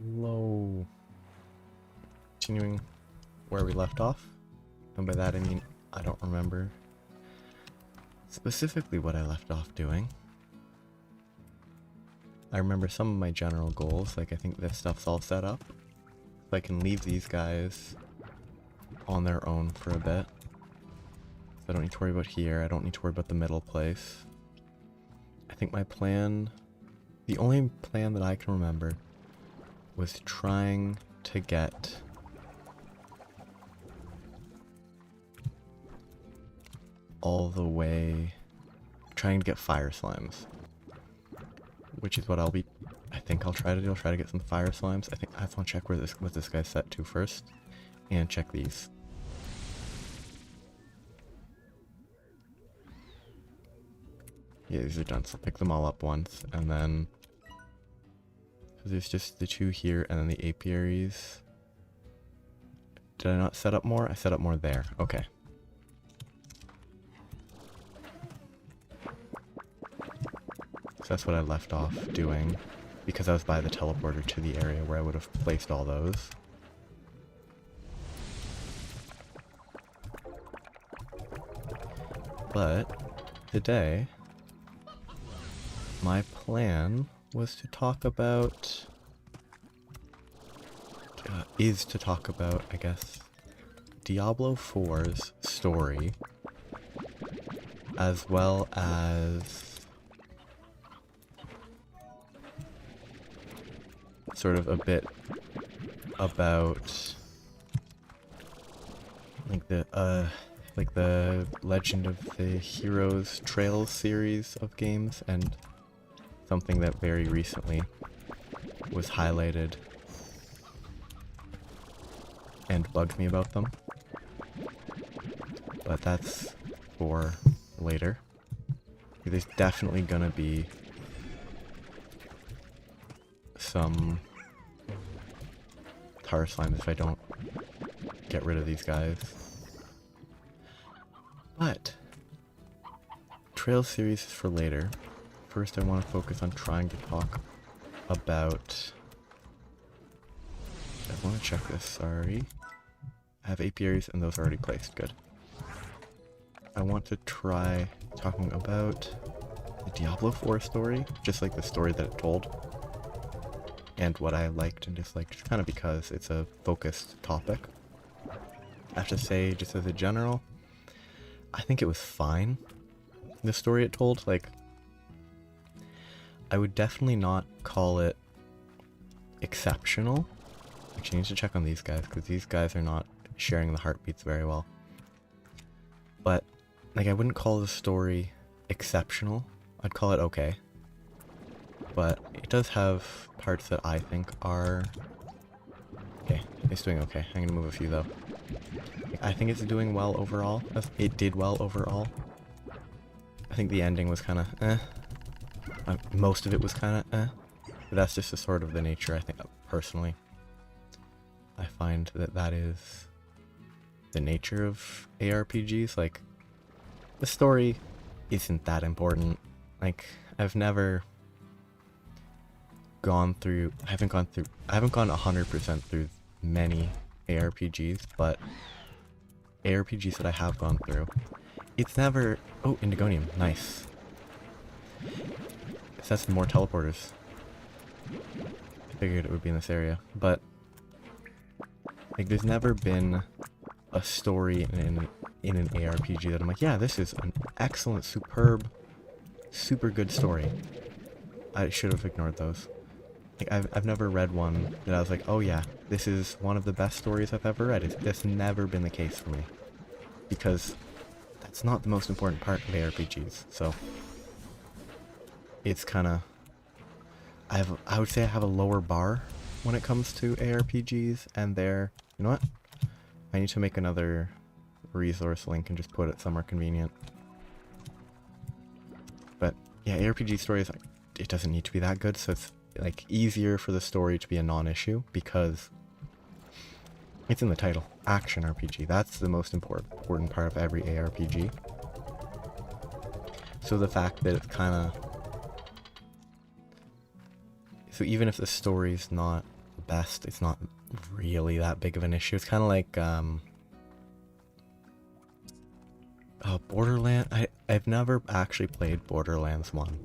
Hello. Continuing where we left off. And by that I mean I don't remember specifically what I left off doing. I remember some of my general goals, like I think this stuff's all set up. So I can leave these guys on their own for a bit. So I don't need to worry about here, I don't need to worry about the middle place. I think my plan, the only plan that I can remember, was trying to get all the way, trying to get fire slimes, which is what I think I'll try to do. I'll try to get some fire slimes. I think I have to check what this guy's set to first, and check these. Yeah, these are done, so I'll pick them all up once, and then so there's just the two here, and then the apiaries. Did I not set up more? I set up more there. Okay. So that's what I left off doing, because I was by the teleporter to the area where I would have placed all those. But today, my plan was to talk about, I guess, Diablo 4's story, as well as sort of a bit about like the Legend of the Heroes Trails series of games, and something that very recently was highlighted and bugged me about them. But that's for later. There's definitely gonna be some tar slimes if I don't get rid of these guys. But Trail series is for later. First I want to focus on trying to talk about, I want to check this, sorry. I have apiaries and those are already placed, good. I want to try talking about the Diablo 4 story, just like the story that it told, and what I liked and disliked, just kind of because it's a focused topic. I have to say, just as a general, I think it was fine, the story it told. Like, I would definitely not call it exceptional. Actually, I need to check on these guys, because these guys are not sharing the heartbeats very well. But, like, I wouldn't call the story exceptional. I'd call it okay. But it does have parts that I think are okay. It's doing okay. I'm gonna move a few though. I think it's doing well overall. It did well overall. I think the ending was kind of eh. Most of it was kind of eh. But that's just the sort of the nature, I think, personally. I find that that is the nature of ARPGs. Like, the story isn't that important. Like, I've never gone through, I haven't gone 100% through many ARPGs, but ARPGs that I have gone through, it's never, oh, Indigonium, nice. So that's more teleporters. I figured it would be in this area, but like, there's never been a story in an ARPG that I'm like, yeah, this is an excellent, superb, super good story. I should have ignored those. Like, I've never read one that I was like, oh yeah, this is one of the best stories I've ever read. That's never been the case for me, because that's not the most important part of ARPGs. So it's kind of, I would say I have a lower bar when it comes to ARPGs, and they're, you know what? I need to make another resource link and just put it somewhere convenient. But yeah, ARPG stories, it doesn't need to be that good, so it's like easier for the story to be a non-issue because it's in the title. Action RPG. That's the most important part of every ARPG. So the fact that it's kind of, so even if the story's not best, it's not really that big of an issue. It's kind of like Borderlands. I've never actually played Borderlands 1.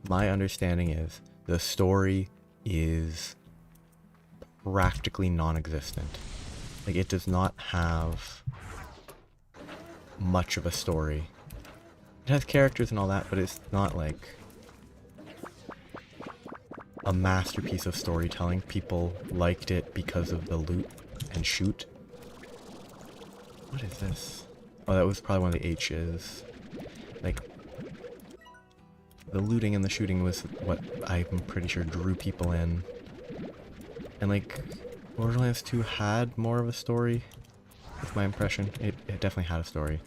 My understanding is the story is practically non-existent. Like, it does not have much of a story. It has characters and all that, but it's not like a masterpiece of storytelling. People liked it because of the loot and shoot. What is this? Oh, that was probably one of the H's. Like, the looting and the shooting was what I'm pretty sure drew people in. And like, Borderlands 2 had more of a story, that's my impression. It definitely had a story.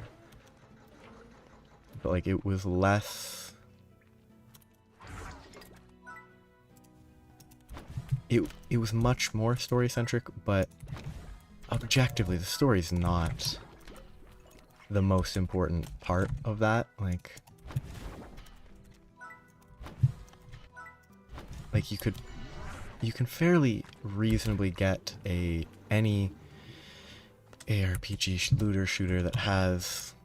But like, it was less... It was much more story-centric, but objectively, the story's not the most important part of that. Like you can fairly reasonably get any ARPG looter shooter that has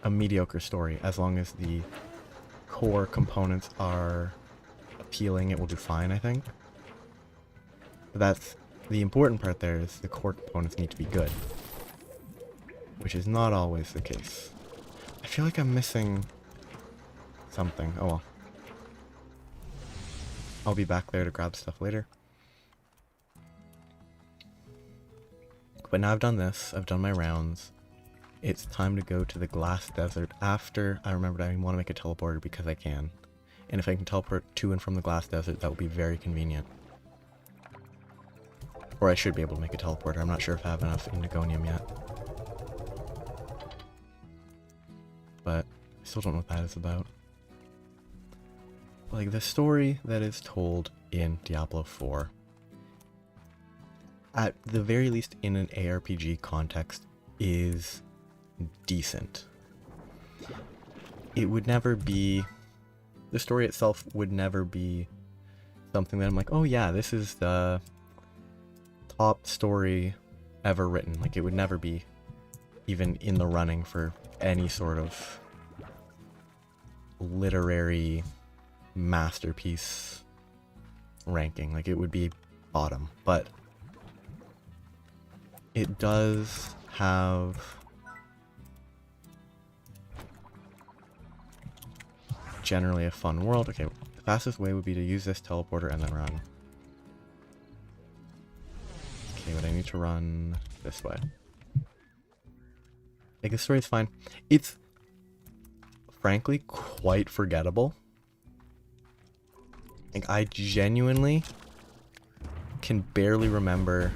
a mediocre story, as long as the core components are appealing. It will do fine, I think. But that's the important part. There is the core components need to be good, which is not always the case. I feel like I'm missing something. Oh well. I'll be back there to grab stuff later. But now I've done this, I've done my rounds. It's time to go to the glass desert after I remembered I want to make a teleporter because I can. And if I can teleport to and from the glass desert, that would be very convenient. Or I should be able to make a teleporter. I'm not sure if I have enough Indigonium yet. But I still don't know what that is about. Like, the story that is told in Diablo 4, at the very least in an ARPG context, is decent. It would never be... The story itself would never be something that I'm like, oh yeah, this is the top story ever written. Like, it would never be even in the running for any sort of literary masterpiece ranking. Like, it would be bottom, but it does have generally a fun world. Okay, the fastest way would be to use this teleporter and then run. Okay, but I need to run this way. Like, the story is fine. It's frankly quite forgettable. Like, I genuinely can barely remember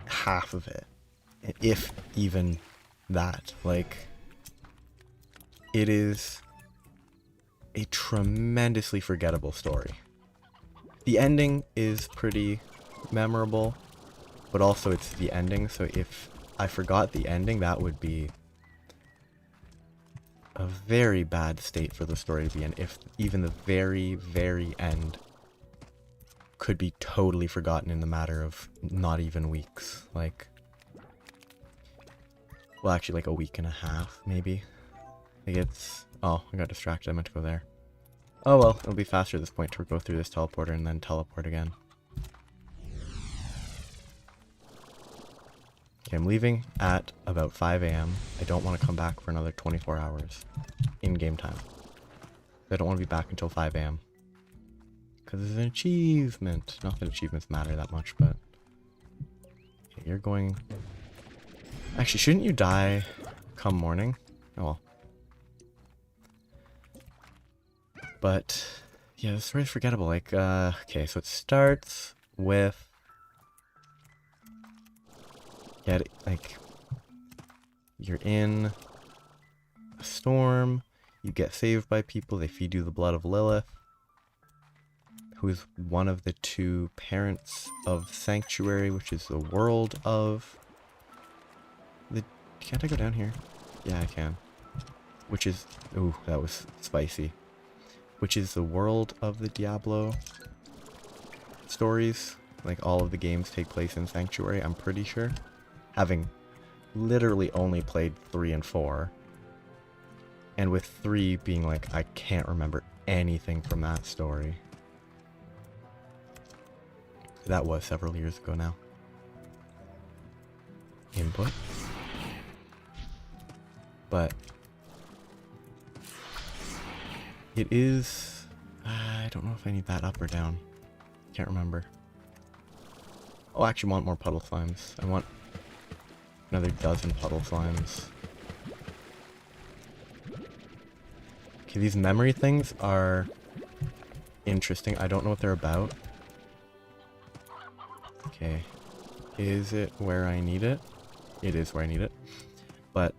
half of it, if even that. Like, it is a tremendously forgettable story. The ending is pretty memorable, but also it's the ending, so if I forgot the ending, that would be a very bad state for the story to be in, if even the very, very end could be totally forgotten in the matter of not even weeks. Like, well, actually, like a week and a half, maybe. Like, it's... Oh, I got distracted. I meant to go there. Oh well, it'll be faster at this point to go through this teleporter and then teleport again. Okay, I'm leaving at about 5 AM. I don't want to come back for another 24 hours in game time. I don't want to be back until 5 AM. Because it's an achievement. Not that achievements matter that much, but... Okay, you're going... Actually, shouldn't you die come morning? Oh well. But, yeah, this story's forgettable. Like, okay, so it starts with... Yeah, like, you're in a storm, you get saved by people, they feed you the blood of Lilith, who is one of the two parents of Sanctuary, which is the world of the... Can't I go down here? Yeah, I can. Which is... Ooh, that was spicy. Which is the world of the Diablo stories. Like, all of the games take place in Sanctuary, I'm pretty sure. Having literally only played 3 and 4. And with 3 being like, I can't remember anything from that story. That was several years ago now. Input. But it is... I don't know if I need that up or down. Can't remember. Oh, I actually want more puddle slimes. I want another dozen puddle slimes. Okay, these memory things are interesting. I don't know what they're about. Okay. Is it where I need it? It is where I need it. But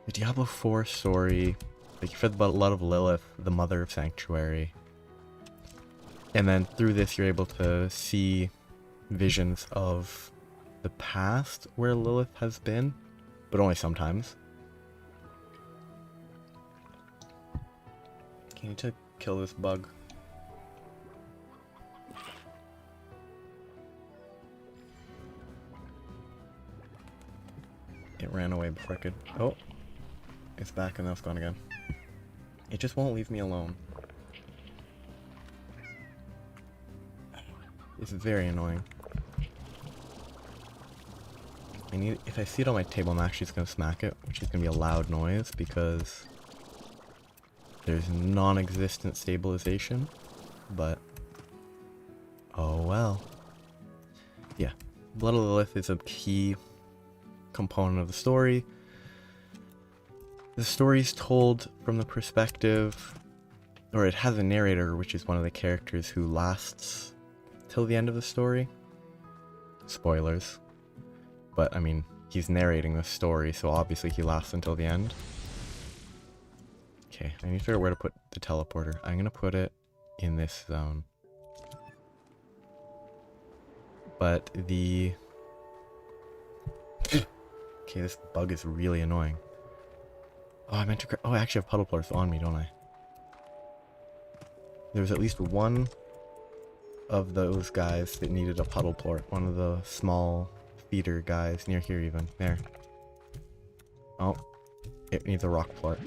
the Diablo 4 story, like, you fed the blood of Lilith, the mother of Sanctuary. And then through this you're able to see visions of the past where Lilith has been, but only sometimes. I need to kill this bug. It ran away before I could... Oh! It's back and now it's gone again. It just won't leave me alone. It's very annoying. I need... If I see it on my table, I'm actually just gonna smack it, which is gonna be a loud noise because there's non-existent stabilization, but oh well. Yeah, Blood of Lilith is a key component of the story. The story's told from the perspective, or it has a narrator, which is one of the characters who lasts till the end of the story. Spoilers. But, I mean, he's narrating the story, so obviously he lasts until the end. Okay, I need to figure out where to put the teleporter. I'm gonna put it in this zone. But the... Okay, this bug is really annoying. Oh, I meant to... Oh, I actually have puddle plorts on me, don't I? There's at least one of those guys that needed a puddle plort. One of the small feeder guys near here even. There. Oh. It needs a rock plort.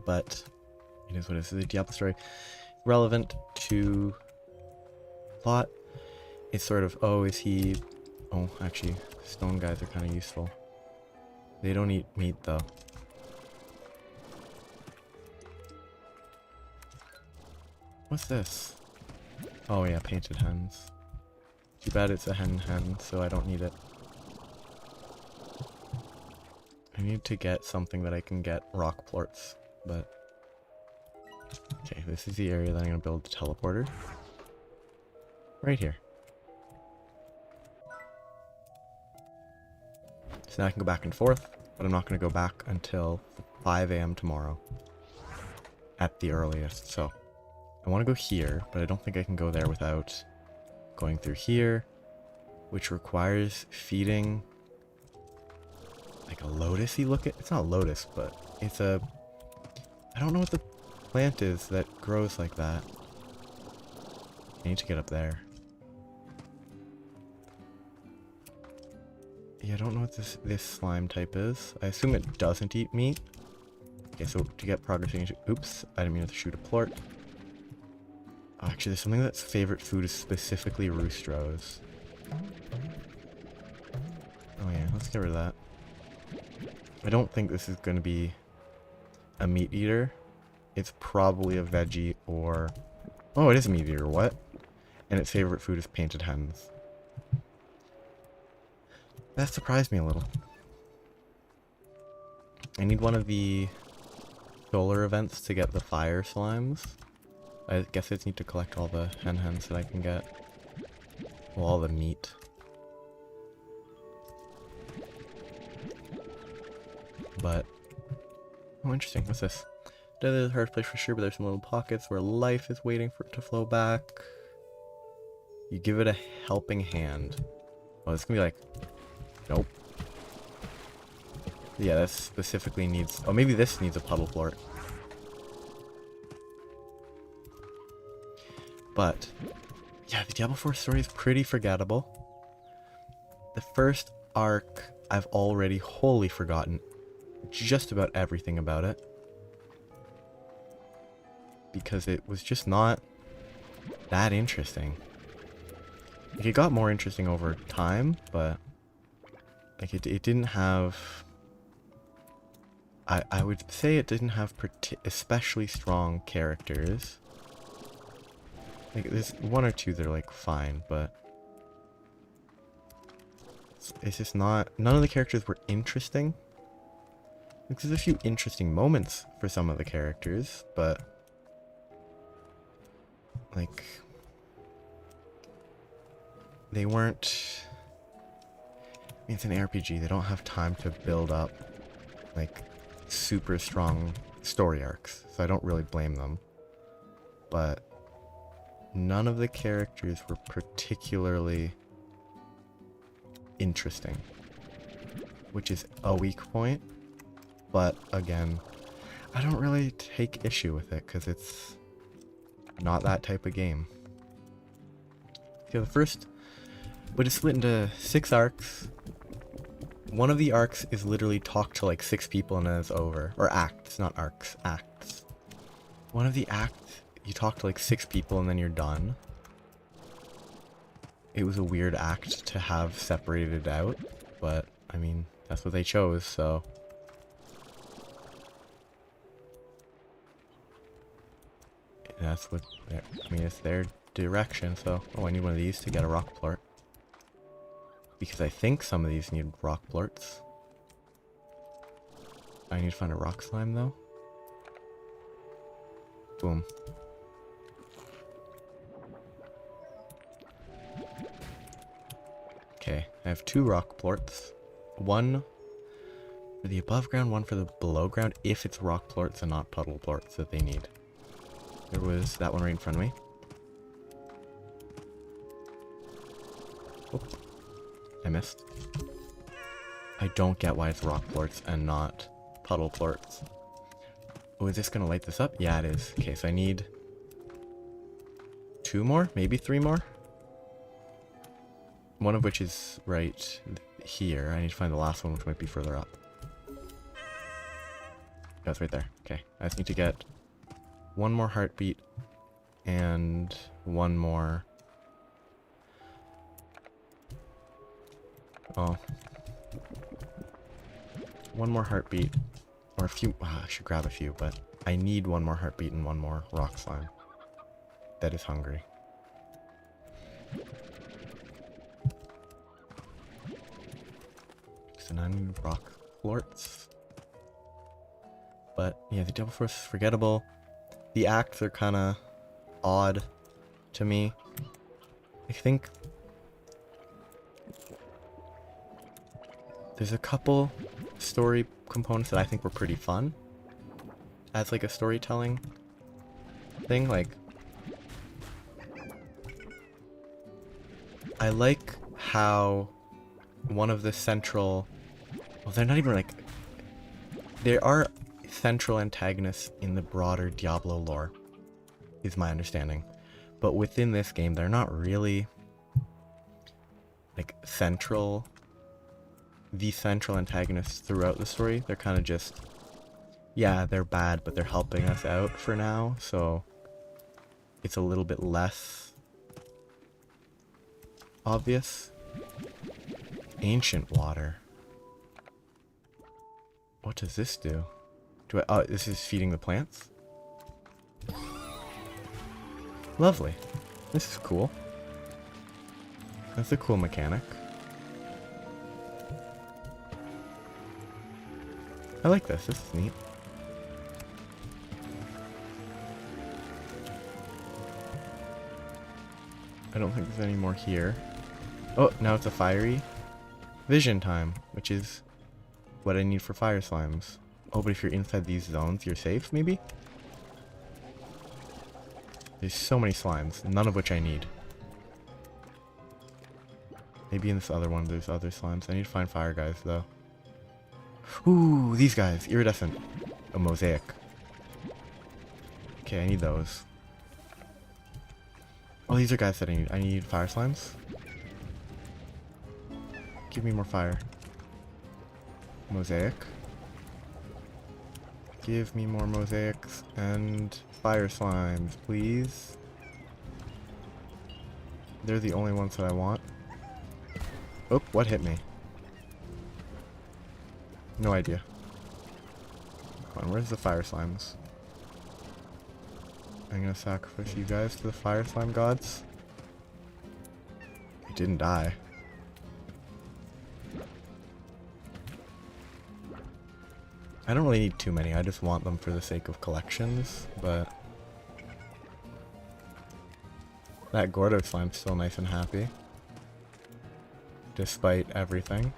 But it is what it is. The Diablo story. Relevant to plot. It's sort of, oh, is he... Oh, actually, stone guys are kind of useful. They don't eat meat, though. What's this? Oh yeah, painted hens. Too bad it's a hen, so I don't need it. I need to get something that I can get rock plorts, but... Okay, this is the area that I'm going to build the teleporter. Right here. So now I can go back and forth, but I'm not going to go back until 5 AM tomorrow. At the earliest, so... I want to go here, but I don't think I can go there without going through here, which requires feeding like a lotus-y looking... It's not a lotus, but it's a... I don't know what the plant is that grows like that. I need to get up there. Yeah, I don't know what this slime type is. I assume it doesn't eat meat. Okay, so to get progress, oops, I didn't mean to shoot a plort. Oh, actually, there's something that's favorite food is specifically roostros. Oh yeah, let's get rid of that. I don't think this is going to be a meat eater. It's probably a veggie or... Oh, it is a meat eater, what? And its favorite food is painted hens. That surprised me a little. I need one of the solar events to get the fire slimes. I guess I just need to collect all the hens that I can get. Well, all the meat. But... Oh, interesting. What's this? Death is a hard place for sure, but there's some little pockets where life is waiting for it to flow back. You give it a helping hand. Oh, it's gonna be like... Nope. Yeah, that specifically needs... Oh, maybe this needs a puddle plort. But yeah, the Diablo 4 story is pretty forgettable. The first arc, I've already wholly forgotten just about everything about it. Because it was just not that interesting. Like, it got more interesting over time, but like it didn't have... I would say it didn't have especially strong characters. Like, there's one or two that are, like, fine, but... It's just not... None of the characters were interesting. Like, there's a few interesting moments for some of the characters, but... Like... They weren't... I mean, it's an RPG. They don't have time to build up, like, super strong story arcs, so I don't really blame them. But none of the characters were particularly interesting, which is a weak point. But again, I don't really take issue with it because it's not that type of game. So the first, but it's split into 6 arcs. One of the arcs is literally talk to like 6 people and then it's over. Or acts, not arcs, acts. One of the acts, you talk to like 6 people and then you're done. It was a weird act to have separated out, but I mean, that's what they chose, so. That's what, I mean, it's their direction, so. Oh, I need one of these to get a rock plort. Because I think some of these need rock plorts. I need to find a rock slime, though. Boom. Okay, I have 2 rock plorts. One for the above ground, one for the below ground, if it's rock plorts and not puddle plorts that they need. There was that one right in front of me. Oh, I missed. I don't get why it's rock plorts and not puddle plorts. Oh, is this gonna light this up? Yeah, it is. Okay, so I need 2 more, maybe 3 more. One of which is right here. I need to find the last one, which might be further up. That's right there. Okay, I just need to get 1 more heartbeat and 1 more. Oh. 1 more heartbeat. Or a few. I should grab a few, but I need 1 more heartbeat and 1 more rock slime. That is hungry. So now I need rock plorts. But yeah, the Diablo 4 is forgettable. The acts are kind of odd to me. I think there's a couple story components that I think were pretty fun as like a storytelling thing. Like, I like how one of the central, well, they're not even like, there are central antagonists in the broader Diablo lore, is my understanding. But within this game, they're not really like the central antagonists throughout the story. They're kind of just, yeah, they're bad, but they're helping us out for now, so it's a little bit less obvious. Ancient water. What does this do? Oh, this is feeding the plants? Lovely. This is cool. That's a cool mechanic. I like this. This is neat. I don't think there's any more here. Oh, now it's a fiery vision time, which is what I need for fire slimes. Oh, but if you're inside these zones, you're safe, maybe? There's so many slimes, none of which I need. Maybe in this other one there's other slimes. I need to find fire guys, though. Ooh, these guys. Iridescent. A mosaic. Okay, I need those. Oh, these are guys that I need. I need fire slimes. Give me more fire. Mosaic. Give me more mosaics and fire slimes, please. They're the only ones that I want. Oh, what hit me? No idea. Come on, where's the fire slimes? I'm gonna sacrifice you guys to the fire slime gods. You didn't die. I don't really need too many, I just want them for the sake of collections, but that Gordo slime's still nice and happy. Despite everything.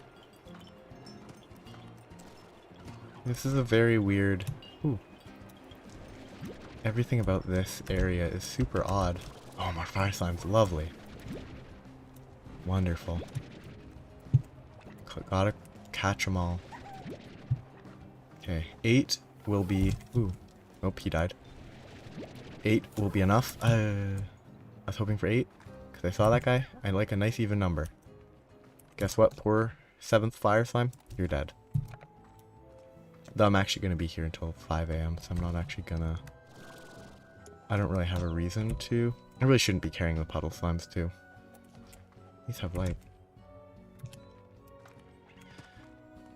This is a very weird... Ooh. Everything about this area is super odd. Oh, more fire slimes, lovely. Wonderful. Gotta catch them all. Okay, 8 will be... Ooh. Nope, he died. 8 will be enough. I was hoping for 8, because I saw that guy. I like a nice even number. Guess what? Poor 7th fire slime. You're dead. Though I'm actually going to be here until 5 AM, so I'm not actually gonna... I don't really have a reason to. I really shouldn't be carrying the puddle slimes too. These have light.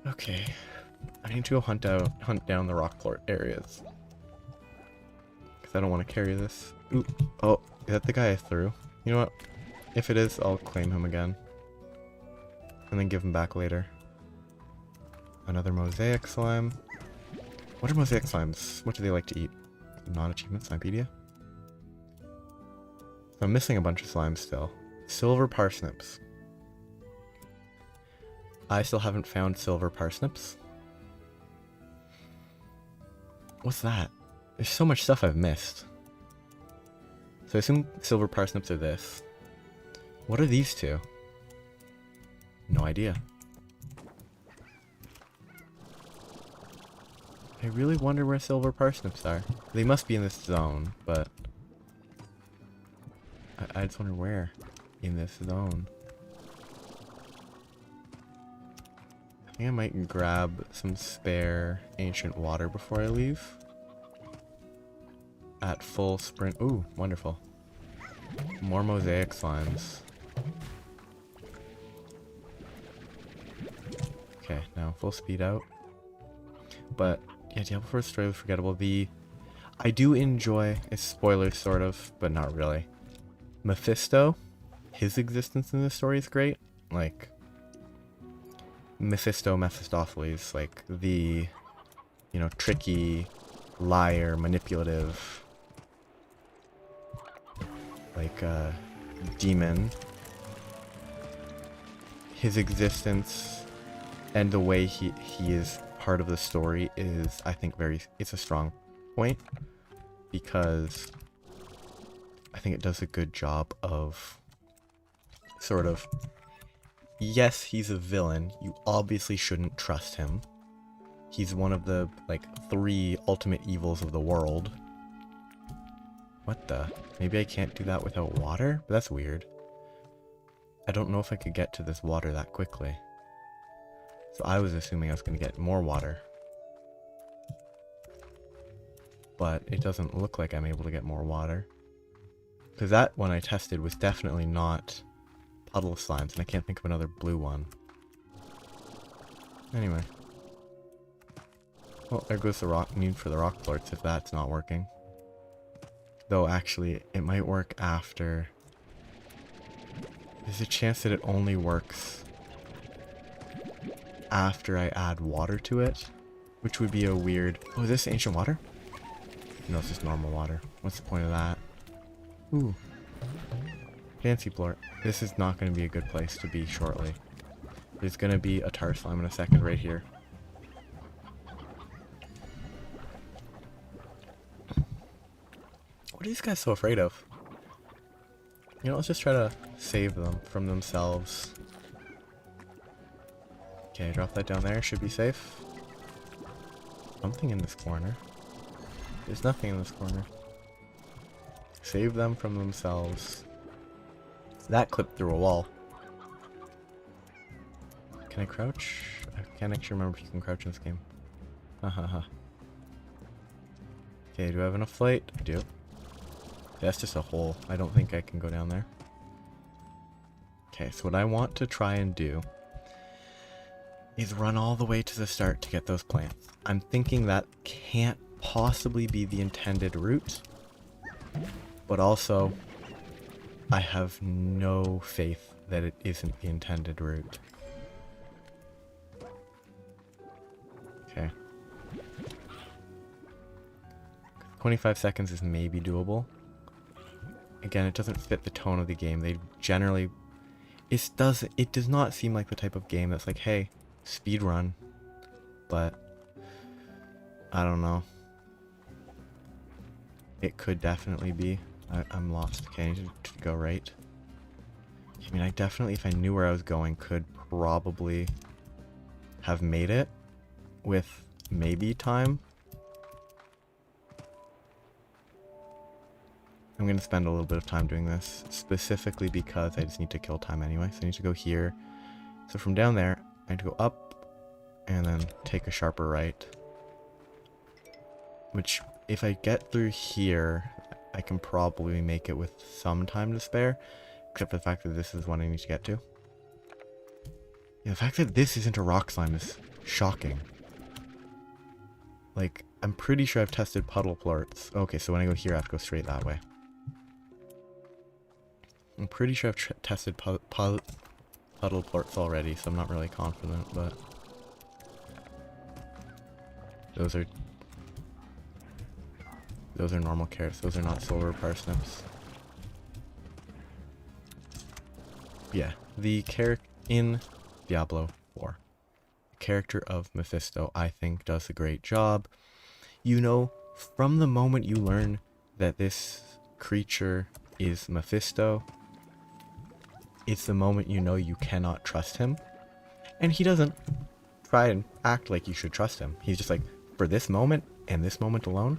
Okay. I need to go hunt down the rock plort areas. Because I don't want to carry this. Ooh. Oh, is that the guy I threw? You know what? If it is, I'll claim him again. And then give him back later. Another mosaic slime. What are mosaic slimes? What do they like to eat? Non-achievement Slimepedia? So I'm missing a bunch of slimes still. Silver parsnips. I still haven't found silver parsnips. What's that? There's so much stuff I've missed. So I assume silver parsnips are this. What are these two? No idea. I really wonder where silver parsnips are. They must be in this zone, but... I just wonder where in this zone. I think I might grab some spare ancient water before I leave. At full sprint. Ooh, wonderful. More mosaic slimes. Okay, now full speed out. But yeah, Diablo 4 story was forgettable. I do enjoy, it's spoilers sort of, but not really. Mephisto, his existence in this story is great. Like, Mephistopheles, like the, you know, tricky, liar, manipulative, like, demon. His existence and the way he is part of the story is, I think, it's a strong point, because I think it does a good job of sort of, yes, he's a villain, you obviously shouldn't trust him, he's one of the, like, 3 ultimate evils of the world. What the? Maybe I can't do that without water? But that's weird. I don't know if I could get to this water that quickly. So I was assuming I was going to get more water. But it doesn't look like I'm able to get more water. Because that one I tested was definitely not puddle slimes, and I can't think of another blue one. Anyway. Well, there goes the need for the rock plorts if that's not working. Though actually, it might work after. There's a chance that it only works after I add water to it, which would be a weird... Oh, is this ancient water? No, it's just normal water. What's the point of that? Ooh. Fancy plort. This is not going to be a good place to be shortly. There's going to be a tar slime in a second right here. What are these guys so afraid of? You know, let's just try to save them from themselves. Okay, drop that down there. Should be safe. Something in this corner. There's nothing in this corner. Save them from themselves. That clipped through a wall. Can I crouch? I can't actually remember if you can crouch in this game. Hahaha. Okay, do I have enough flight? I do. That's just a hole. I don't think I can go down there. Okay, so what I want to try and do is run all the way to the start to get those plants. I'm thinking that can't possibly be the intended route, but also I have no faith that it isn't the intended route. Okay. 25 seconds is maybe doable. Again, it doesn't fit the tone of the game. They generally... It does not seem like the type of game that's like, hey, speed run. But I don't know. It could definitely be. I'm lost. Okay, I need to go right. I mean, I definitely, if I knew where I was going, could probably have made it with maybe time. I'm going to spend a little bit of time doing this, specifically because I just need to kill time anyway. So I need to go here. So from down there, I need to go up and then take a sharper right. Which, if I get through here, I can probably make it with some time to spare. Except for the fact that this is one I need to get to. Yeah, the fact that this isn't a rock slime is shocking. Like, I'm pretty sure I've tested puddle plorts. Okay, so when I go here, I have to go straight that way. I'm pretty sure I've tested puddle plorts already, so I'm not really confident, but... Those are normal carrots. Those are not silver parsnips. Yeah, the character in Diablo 4. The character of Mephisto, I think, does a great job. You know, from the moment you learn that this creature is Mephisto, it's the moment you know you cannot trust him. And he doesn't try and act like you should trust him. He's just like, for this moment, and this moment alone,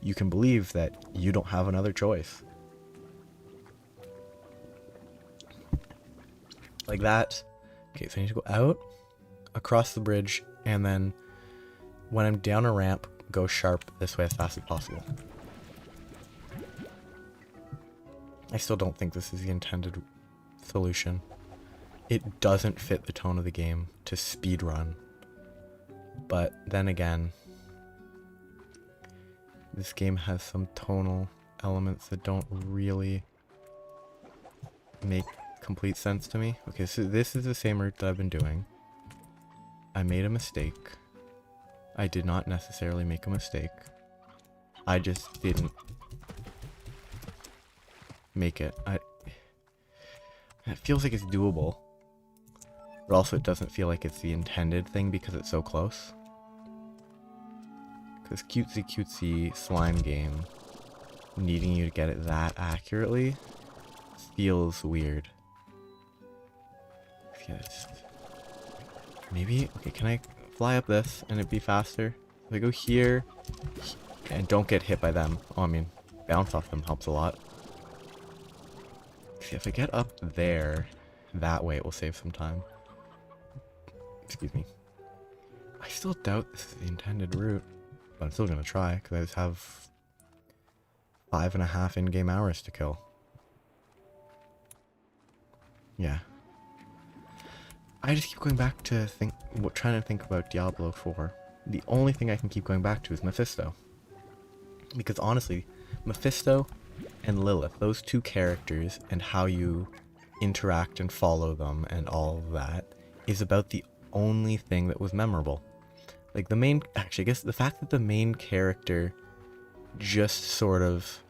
you can believe that you don't have another choice. Like that. Okay, so I need to go out, across the bridge, and then when I'm down a ramp, go sharp this way as fast as possible. I still don't think this is the intended solution. It doesn't fit the tone of the game to speedrun. But then again, this game has some tonal elements that don't really make complete sense to me. Okay, so this is the same route that I've been doing. I made a mistake. I did not necessarily make a mistake. I just didn't make it. It feels like it's doable. But also it doesn't feel like it's the intended thing because it's so close. Because cutesy slime game, needing you to get it that accurately, feels weird. Yes. Maybe, okay, can I fly up this and it'd be faster? If I go here, and don't get hit by them. Oh, I mean, bounce off them helps a lot. See, if I get up there, that way it will save some time. Excuse me. I still doubt this is the intended route, but I'm still gonna try, because I just have 5.5 in-game hours to kill. Yeah. I just keep going back to trying to think about Diablo 4. The only thing I can keep going back to is Mephisto. Because honestly, Mephisto and Lilith, those two characters and how you interact and follow them and all of that is about the only thing that was memorable. Like actually I guess the fact that the main character just sort of,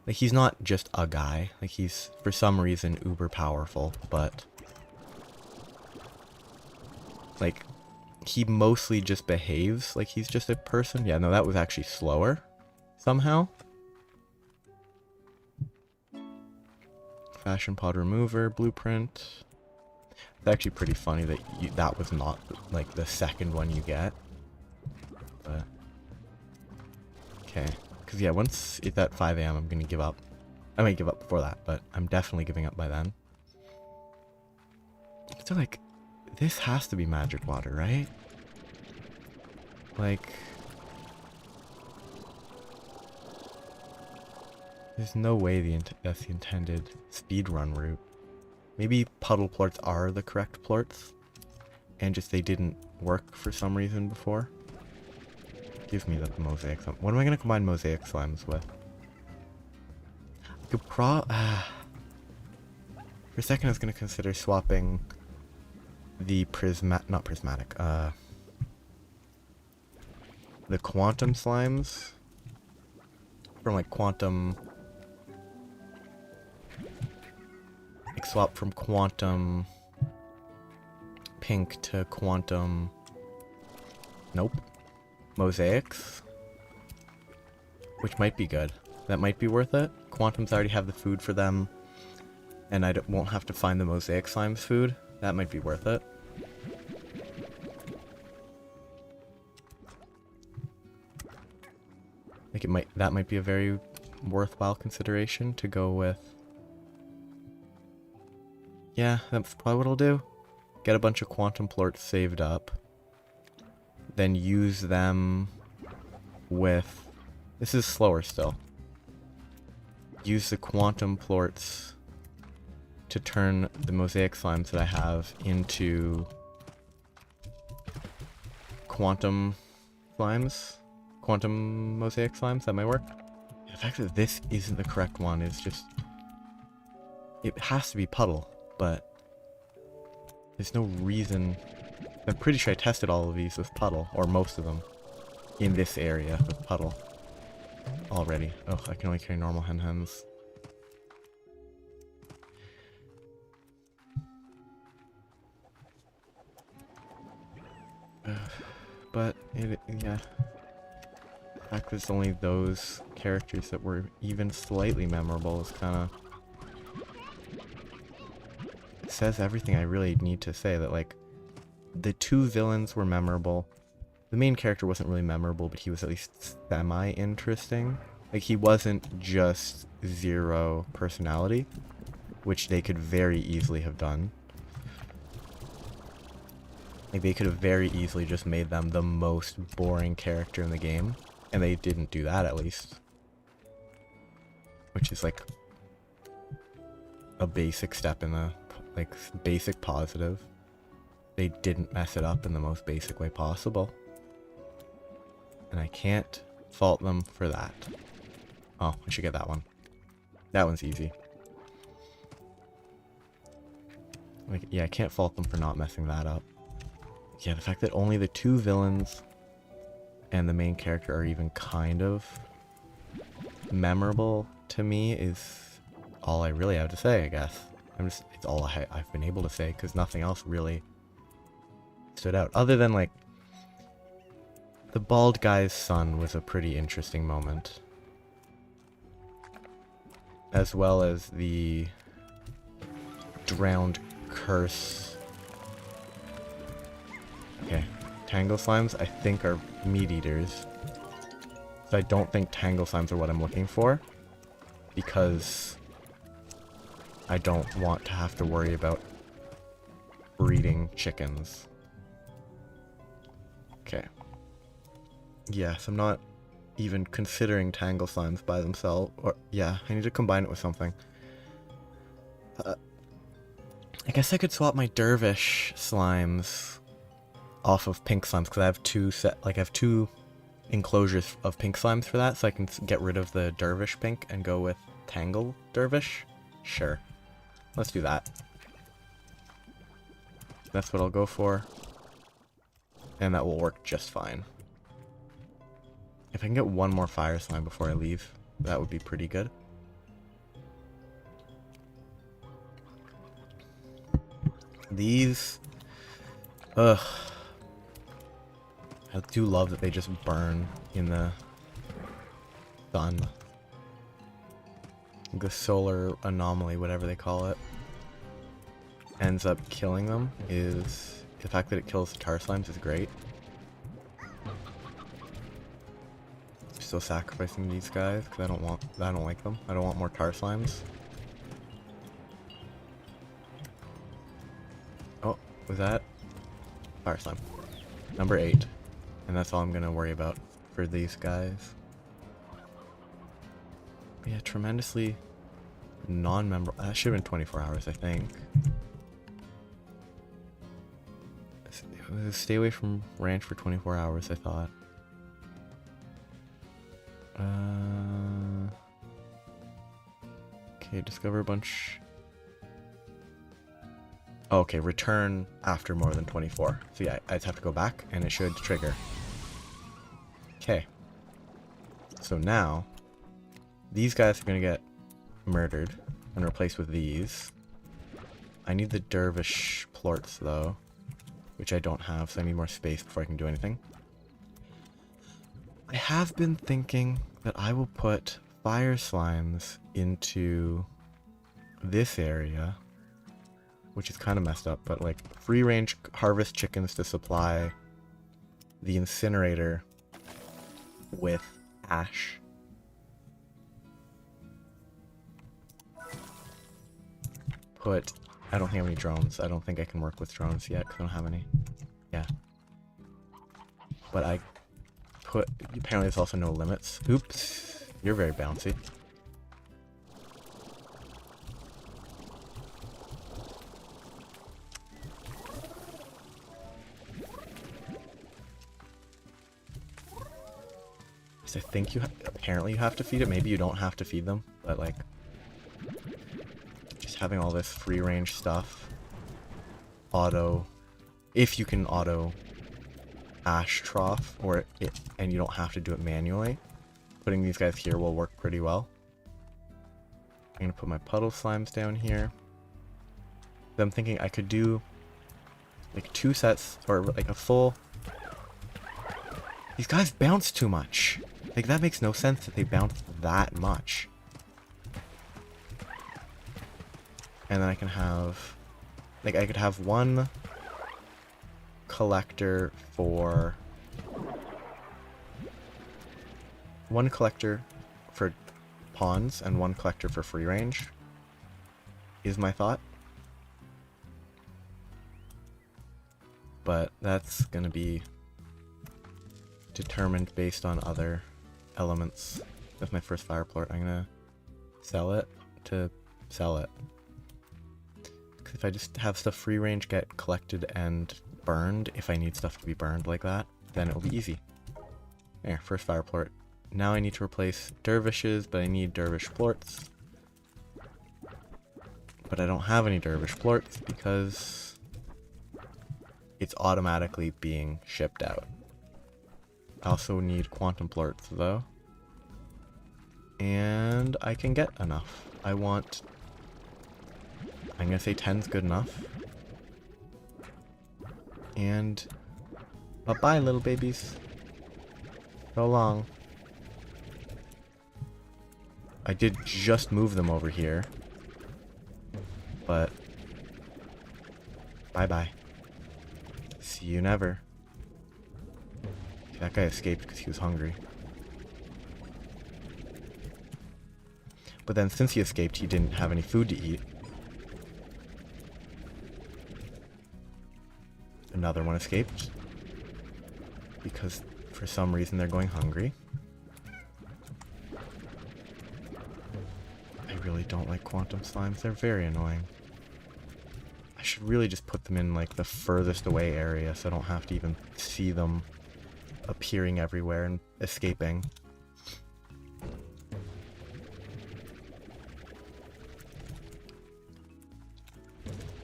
like, he's not just a guy, like he's for some reason uber powerful, but like he mostly just behaves like he's just a person. Yeah, no, that was actually slower somehow. Fashion pod remover, blueprint. It's actually pretty funny that that was not like the second one you get. But okay, because yeah, once it's at 5 AM, I'm gonna give up. I might give up before that, but I'm definitely giving up by then. So, like, this has to be magic water, right? Like, there's no way that's the intended speedrun route. Maybe puddle plorts are the correct plorts, and just they didn't work for some reason before. Give me the mosaic slime. What am I going to combine mosaic slimes with? I could for a second I was going to consider swapping the not prismatic, the quantum slimes from like quantum, like swap from quantum pink to quantum, nope, mosaics, which might be good. That might be worth it. Quantums already have the food for them, and I won't have to find the mosaic slime's food. That might be worth it. Like that might be a very worthwhile consideration to go with. Yeah, that's probably what I'll do. Get a bunch of quantum plorts saved up, then use them with, this is slower still. Use the quantum plorts to turn the mosaic slimes that I have into quantum slimes. Quantum mosaic slimes, that might work. The fact that this isn't the correct one is just, it has to be puddle, but there's no reason. I'm pretty sure I tested all of these with puddle, or most of them, in this area with puddle already. Oh, I can only carry normal hens. But yeah. The fact that it's only those characters that were even slightly memorable is kind of, it says everything I really need to say. That like the two villains were memorable. The main character wasn't really memorable, but he was at least semi-interesting. Like he wasn't just zero personality, which they could very easily have done. Like they could have very easily just made them the most boring character in the game. And they didn't do that, at least. Which is like a basic step in the, like, basic positive. They didn't mess it up in the most basic way possible. And I can't fault them for that. Oh, I should get that one. That one's easy. Like, yeah, I can't fault them for not messing that up. Yeah, the fact that only the two villains and the main character are even kind of memorable to me is all I really have to say, I guess. It's all I've been able to say, because nothing else really stood out. Other than, like, the bald guy's son was a pretty interesting moment. As well as the drowned curse. Okay. Tangle slimes, I think, are meat eaters. So I don't think tangle slimes are what I'm looking for, because I don't want to have to worry about breeding chickens. Okay. Yes, I'm not even considering tangle slimes by themselves. Or yeah, I need to combine it with something. I guess I could swap my dervish slimes off of pink slimes, because I have two enclosures of pink slimes for that, so I can get rid of the dervish pink and go with tangle dervish. Sure, let's do that. That's what I'll go for, and that will work just fine. If I can get one more fire slime before I leave, that would be pretty good. These, ugh. I do love that they just burn in the sun. The solar anomaly, whatever they call it, ends up killing them. Is the fact that it kills the tar slimes is great. still sacrificing these guys because I don't like them. I don't want more tar slimes. Oh, was that fire slime? Number 8. And that's all I'm gonna worry about for these guys. But yeah, tremendously non-memorable. That should have been 24 hours, I think. Stay away from ranch for 24 hours, I thought. Okay, discover a bunch. Oh, okay, return after more than 24. So yeah, I just have to go back and it should trigger. Okay. So now, these guys are gonna get murdered and replaced with these. I need the dervish plorts though, which I don't have, so I need more space before I can do anything. I have been thinking that I will put fire slimes into this area, which is kind of messed up, but like free range harvest chickens to supply the incinerator with ash. Put, I don't think I have any drones. I don't think I can work with drones yet because I don't have any. Yeah. But I put, apparently there's also no limits. Oops, you're very bouncy. I think apparently you have to feed it. Maybe you don't have to feed them, but like just having all this free range stuff, if you can auto ash trough and you don't have to do it manually, putting these guys here will work pretty well. I'm gonna put my puddle slimes down here. I'm thinking I could do like 2 sets or like a full. These guys bounce too much. Like, that makes no sense that they bounce that much. And then I can have, like, I could have one collector for pawns and one collector for free range, is my thought. But that's gonna be determined based on other elements. That's my first fire plort. I'm gonna sell it to sell it. Because if I just have stuff free range get collected and burned, if I need stuff to be burned like that, then it'll be easy. There, first fire plort. Now I need to replace dervishes, but I need dervish plorts. But I don't have any dervish plorts because it's automatically being shipped out. I also need quantum plorts though. And I can get enough. I'm gonna say 10's good enough. And bye-bye, little babies. So long. I did just move them over here. But bye-bye. See you never. That guy escaped because he was hungry. But then since he escaped, he didn't have any food to eat. Another one escaped. Because for some reason they're going hungry. I really don't like quantum slimes. They're very annoying. I should really just put them in like the furthest away area so I don't have to even see them appearing everywhere and escaping.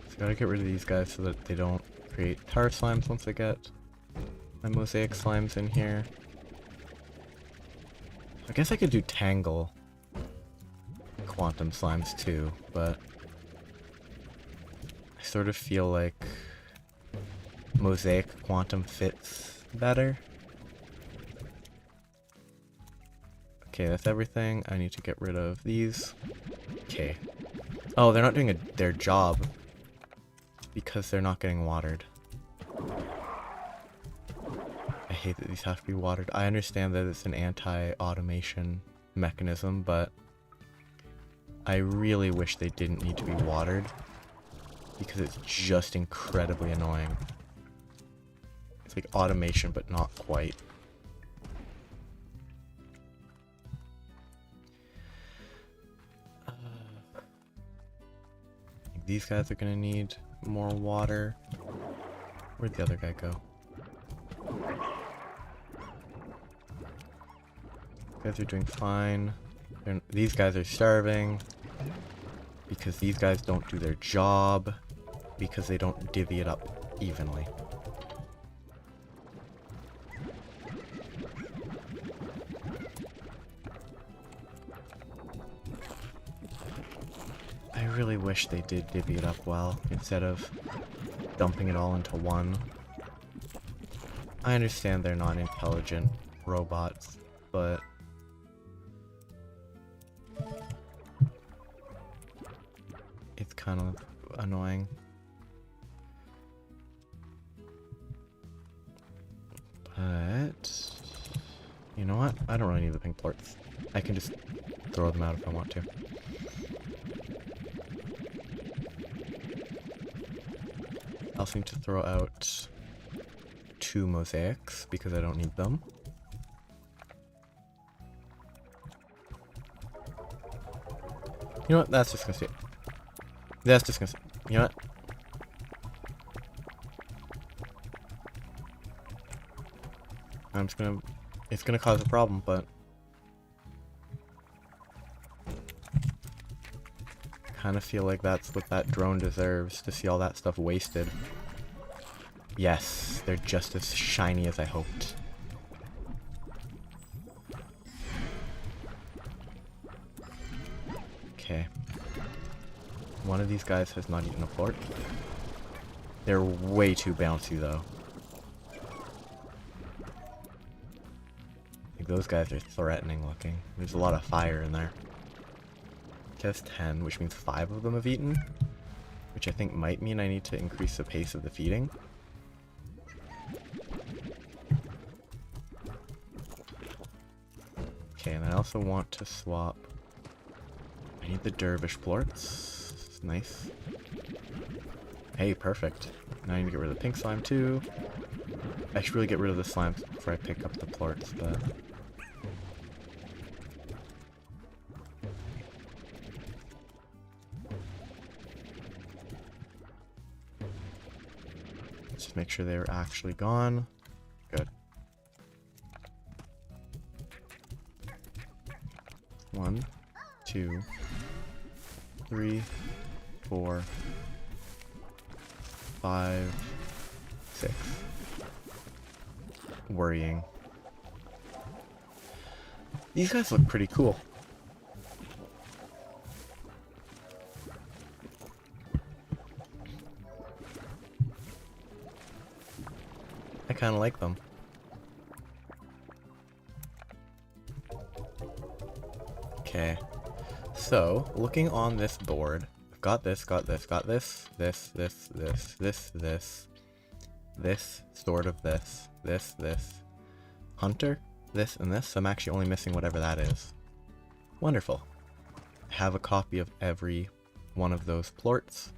So gotta get rid of these guys so that they don't create tar slimes once I get my mosaic slimes in here. I guess I could do tangle quantum slimes too, but I sort of feel like mosaic quantum fits better. Okay, that's everything. I need to get rid of these. Okay. Oh, they're not doing their job because they're not getting watered. I hate that these have to be watered. I understand that it's an anti-automation mechanism, but I really wish they didn't need to be watered because it's just incredibly annoying. It's like automation, but not quite. These guys are gonna need more water. Where'd the other guy go? You guys are doing fine. These guys are starving because these guys don't do their job because they don't divvy it up evenly. I really wish they did divvy it up well instead of dumping it all into one. I understand they're not intelligent robots, but it's kind of annoying. But you know what? I don't really need the pink plorts. I can just throw them out if I want to. I also need to throw out 2 mosaics because I don't need them. You know what? That's just gonna stay. That's just gonna stay. You know what? I'm just gonna... It's gonna cause a problem, but... kind of feel like that's what that drone deserves, to see all that stuff wasted. Yes, they're just as shiny as I hoped. Okay. One of these guys has not eaten a plort. They're way too bouncy though. Like those guys are threatening looking. There's a lot of fire in there. Has 10, which means 5 of them have eaten, which I think might mean I need to increase the pace of the feeding. Okay, and I also want to swap. I need the dervish plorts. Nice. Hey, perfect. Now I need to get rid of the pink slime too. I should really get rid of the slimes before I pick up the plorts, but... Just make sure they're actually gone. Good. 1, 2, 3, 4, 5, 6. Worrying. These guys look pretty cool. I kind of like them. Okay. So, looking on this board, I've got this, this, sort of this, hunter, this, and this. I'm actually only missing whatever that is. Wonderful. I have a copy of every one of those plorts.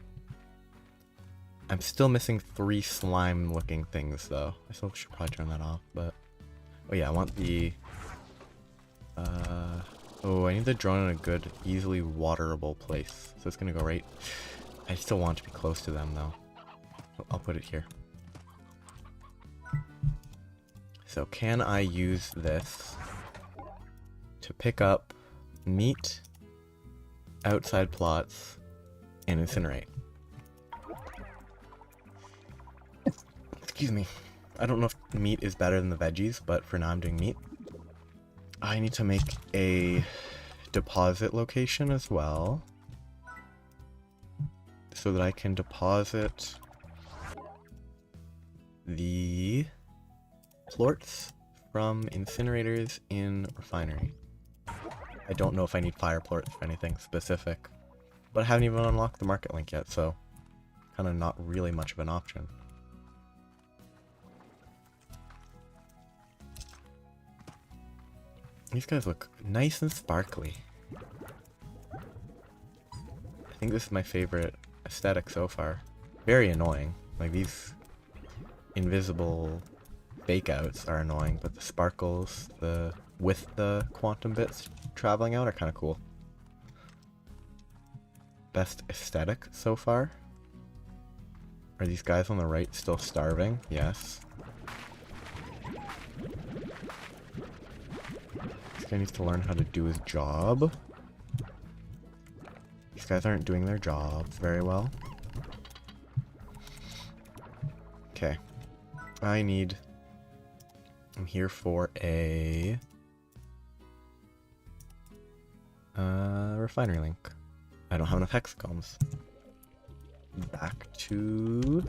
I'm still missing 3 slime-looking things, though. I still should probably turn that off, but... Oh yeah, I want the... Oh, I need the drone in a good, easily waterable place. So it's gonna go right... I still want to be close to them, though. I'll put it here. So can I use this to pick up meat, outside plots, and incinerate? Excuse me. I don't know if meat is better than the veggies, but for now I'm doing meat. I need to make a deposit location as well, so that I can deposit the plorts from incinerators in refinery. I don't know if I need fire plorts for anything specific, but I haven't even unlocked the market link yet, so kind of not really much of an option. These guys look nice and sparkly. I think this is my favorite aesthetic so far. Very annoying. Like, these invisible fake outs are annoying, but the sparkles, with the quantum bits traveling out are kind of cool. Best aesthetic so far? Are these guys on the right still starving? Yes. This guy needs to learn how to do his job. These guys aren't doing their jobs very well. Okay. I'm here for a refinery link. I don't have enough hexagons. Back to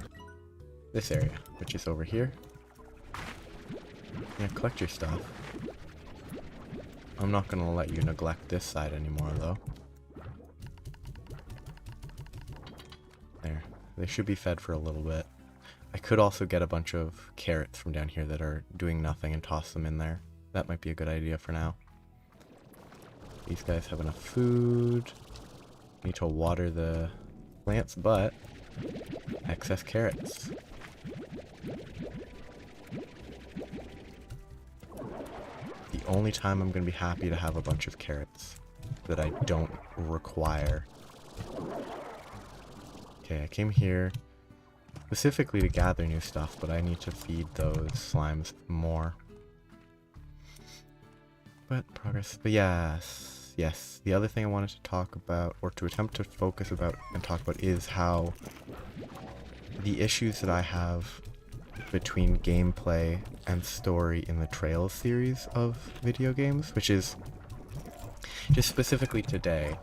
this area, which is over here. Yeah, collect your stuff. I'm not gonna let you neglect this side anymore, though. There. They should be fed for a little bit. I could also get a bunch of carrots from down here that are doing nothing and toss them in there. That might be a good idea for now. These guys have enough food. Need to water the plants, but excess carrots. The only time I'm going to be happy to have a bunch of carrots that I don't require. Okay, I came here specifically to gather new stuff, but I need to feed those slimes more. But progress. But yes. The other thing I wanted to talk about, or to attempt to focus about and talk about, is how the issues that I have between gameplay and story in the Trails series of video games, which is just specifically today.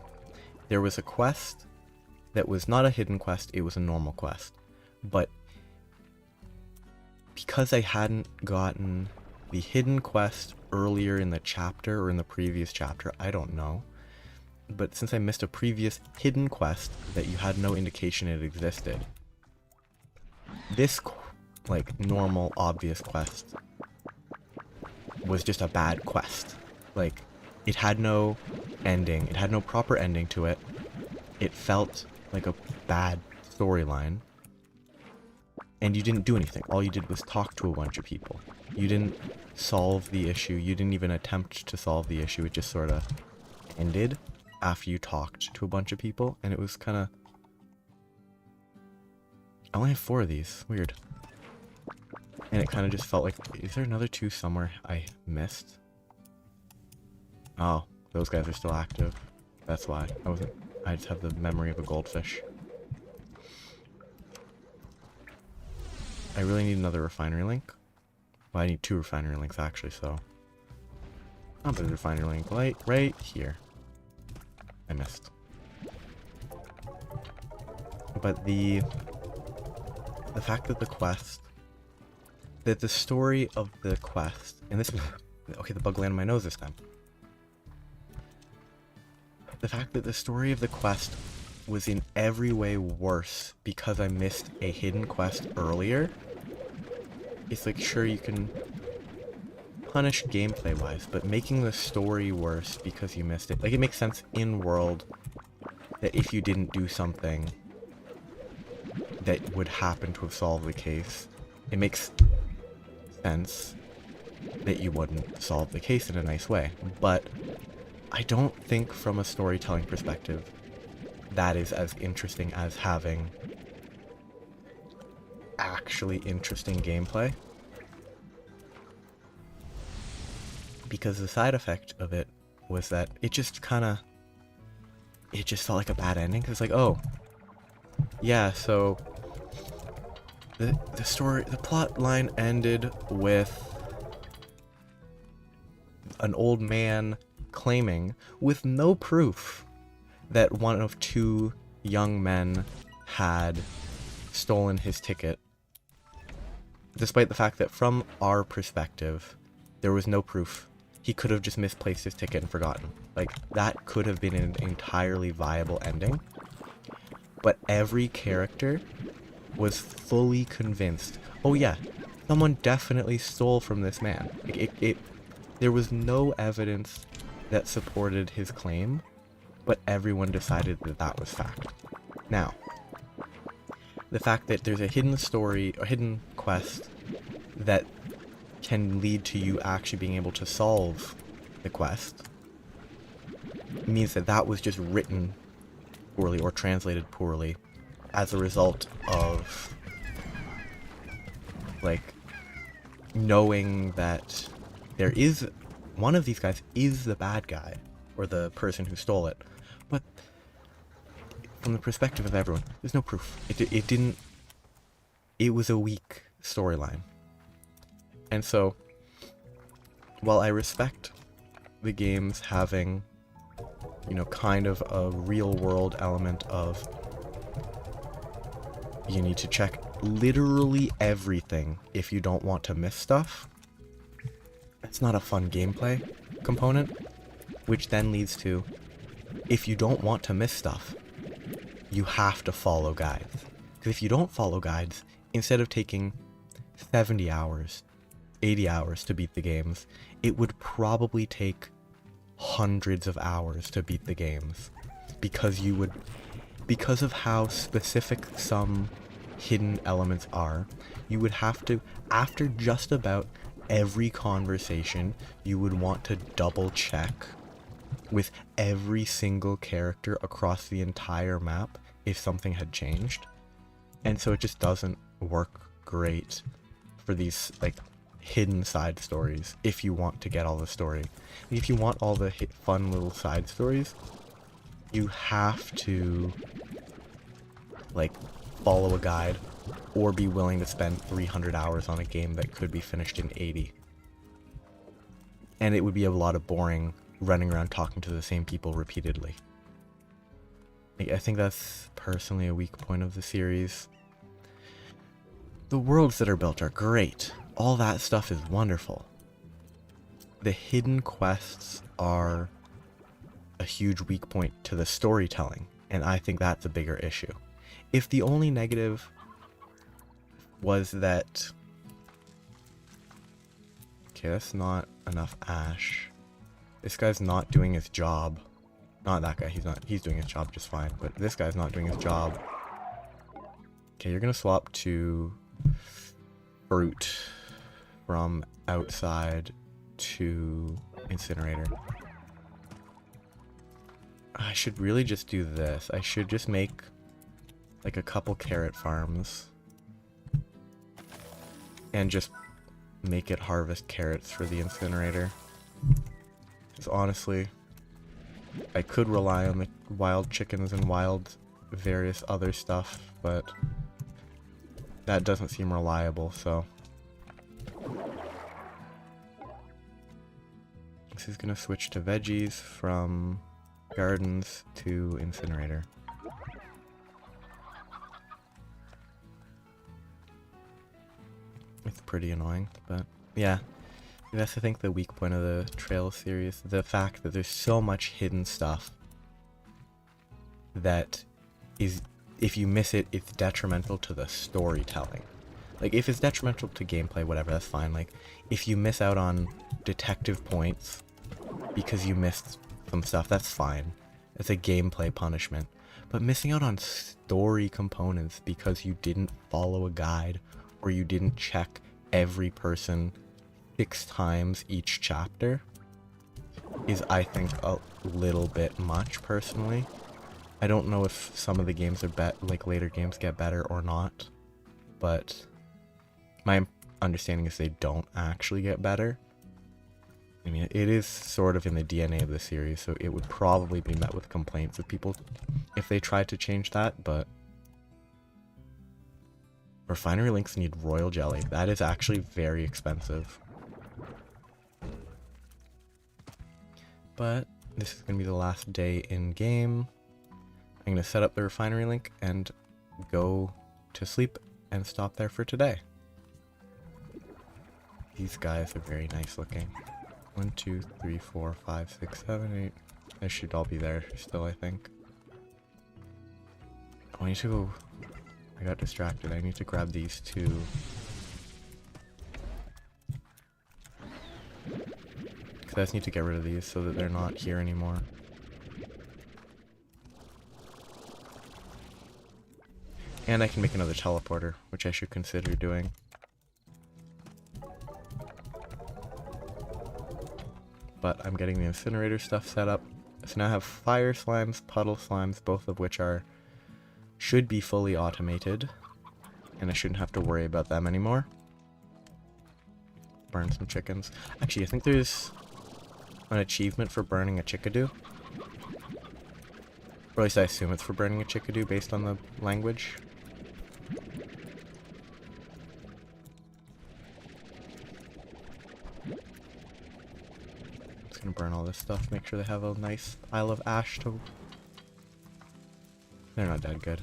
There was a quest that was not a hidden quest, it was a normal quest. But because I hadn't gotten the hidden quest earlier in the chapter or in the previous chapter, I don't know. But since I missed a previous hidden quest that you had no indication it existed, this, like, normal, obvious quest was just a bad quest. Like, it had no ending. It had no proper ending to it. It felt like a bad storyline. And you didn't do anything. All you did was talk to a bunch of people. You didn't solve the issue. You didn't even attempt to solve the issue. It just sort of ended after you talked to a bunch of people. And it was kind of... I only have 4 of these. Weird. And it kind of just felt like... Is there another 2 somewhere I missed? Oh, those guys are still active. That's why. I just have the memory of a goldfish. I really need another refinery link. Well, I need 2 refinery links actually, so... I'll put a refinery link right here. I missed. But the fact that the story of the quest, and this, okay, the bug landed on my nose this time. The fact that the story of the quest was in every way worse because I missed a hidden quest earlier. It's like, sure, you can punish gameplay wise, but making the story worse because you missed it, like, it makes sense in world that if you didn't do something that would happen to have solved the case, it makes sense that you wouldn't solve the case in a nice way. But I don't think from a storytelling perspective that is as interesting as having actually interesting gameplay. Because the side effect of it was that it just felt like a bad ending. It's like, oh, yeah, so the plot line ended with an old man claiming, with no proof, that one of 2 young men had stolen his ticket, despite the fact that from our perspective there was no proof. He could have just misplaced his ticket and forgotten. Like, that could have been an entirely viable ending. But every character was fully convinced, oh yeah, someone definitely stole from this man. There was no evidence that supported his claim, but everyone decided that that was fact. Now, the fact that there's a hidden story, or hidden quest, that can lead to you actually being able to solve the quest, means that that was just written poorly or translated poorly as a result of, like, knowing that there is, one of these guys is the bad guy, or the person who stole it, but from the perspective of everyone, there's no proof. It was a weak storyline. And so, while I respect the games having, you know, kind of a real world element of you need to check literally everything if you don't want to miss stuff, it's not a fun gameplay component, which then leads to, if you don't want to miss stuff, you have to follow guides. Because if you don't follow guides, instead of taking 70 hours, 80 hours to beat the games, it would probably take hundreds of hours to beat the games. Because of how specific some hidden elements are, you would have to, after just about every conversation, you would want to double check with every single character across the entire map if something had changed. And so it just doesn't work great for these, like, hidden side stories if you want to get all the story. If you want all the fun little side stories, you have to, like, follow a guide or be willing to spend 300 hours on a game that could be finished in 80. And it would be a lot of boring running around talking to the same people repeatedly. I think that's personally a weak point of the series. The worlds that are built are great. All that stuff is wonderful. The hidden quests are a huge weak point to the storytelling, and I think that's a bigger issue. If the only negative was that... Okay, that's not enough ash. This guy's not doing his job. Not that guy, he's doing his job just fine, but this guy's not doing his job. Okay, you're gonna swap to fruit from outside to incinerator. I should really just do this. I should just make like a couple carrot farms and just make it harvest carrots for the incinerator. Because honestly, I could rely on the wild chickens and wild various other stuff, but that doesn't seem reliable, so. This is gonna switch to veggies from gardens to incinerator. It's pretty annoying, but yeah. That's, I think, the weak point of the Trail series. The fact that there's so much hidden stuff that is, if you miss it, it's detrimental to the storytelling. Like, if it's detrimental to gameplay, whatever, that's fine. Like, if you miss out on detective points because you missed some stuff, that's fine. It's a gameplay punishment. But missing out on story components because you didn't follow a guide or you didn't check every person 6 times each chapter is, I think, a little bit much, personally. I don't know if some of the games are like later games get better or not, but my understanding is they don't actually get better. I mean, it is sort of in the DNA of the series, so it would probably be met with complaints of people if they tried to change that, but refinery links need royal jelly. That is actually very expensive. But this is going to be the last day in game. I'm going to set up the refinery link and go to sleep and stop there for today. These guys are very nice looking. 1, 2, 3, 4, 5, 6, 7, 8. They should all be there still, I think. Oh, I need to go... I got distracted. I need to grab these two. 2. Because I just need to get rid of these so that they're not here anymore. And I can make another teleporter, which I should consider doing. But I'm getting the incinerator stuff set up. So now I have fire slimes, puddle slimes, both of which should be fully automated. And I shouldn't have to worry about them anymore. Burn some chickens. Actually, I think there's an achievement for burning a chickadee. Or at least I assume it's for burning a chickadee based on the language. Just gonna burn all this stuff, make sure they have a nice Isle of Ash to... They're not that good.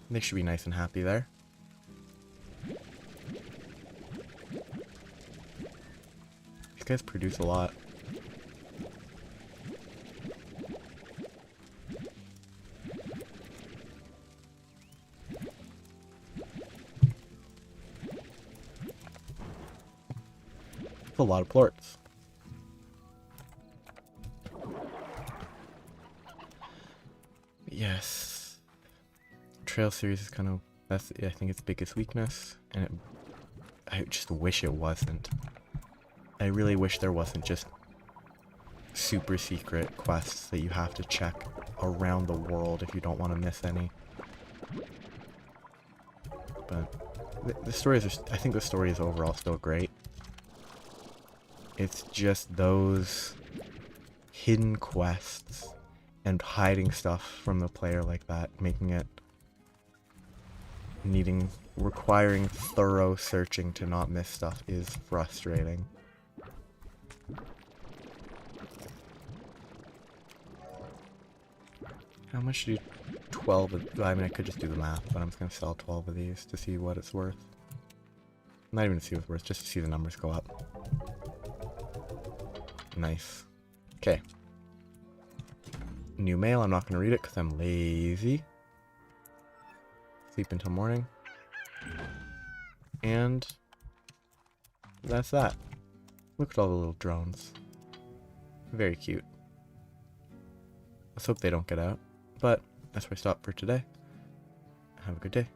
They should be nice and happy there. These guys produce a lot. That's a lot of plorts. Yes. Trail series is kind of, that's I think its biggest weakness, and I just wish it wasn't. I really wish there wasn't just super secret quests that you have to check around the world if you don't want to miss any. But the stories are, I think the story is overall still great. It's just those hidden quests and hiding stuff from the player like that, making it requiring thorough searching to not miss stuff is frustrating. How much do 12 of, I mean I could just do the math, but I'm just gonna sell 12 of these to see what it's worth. Not even to see what it's worth, just to see the numbers go up. Nice. Okay. New mail, I'm not gonna read it because I'm lazy. Sleep until morning. And that's that. Look at all the little drones. Very cute. Let's hope they don't get out. But that's where I stop for today. Have a good day.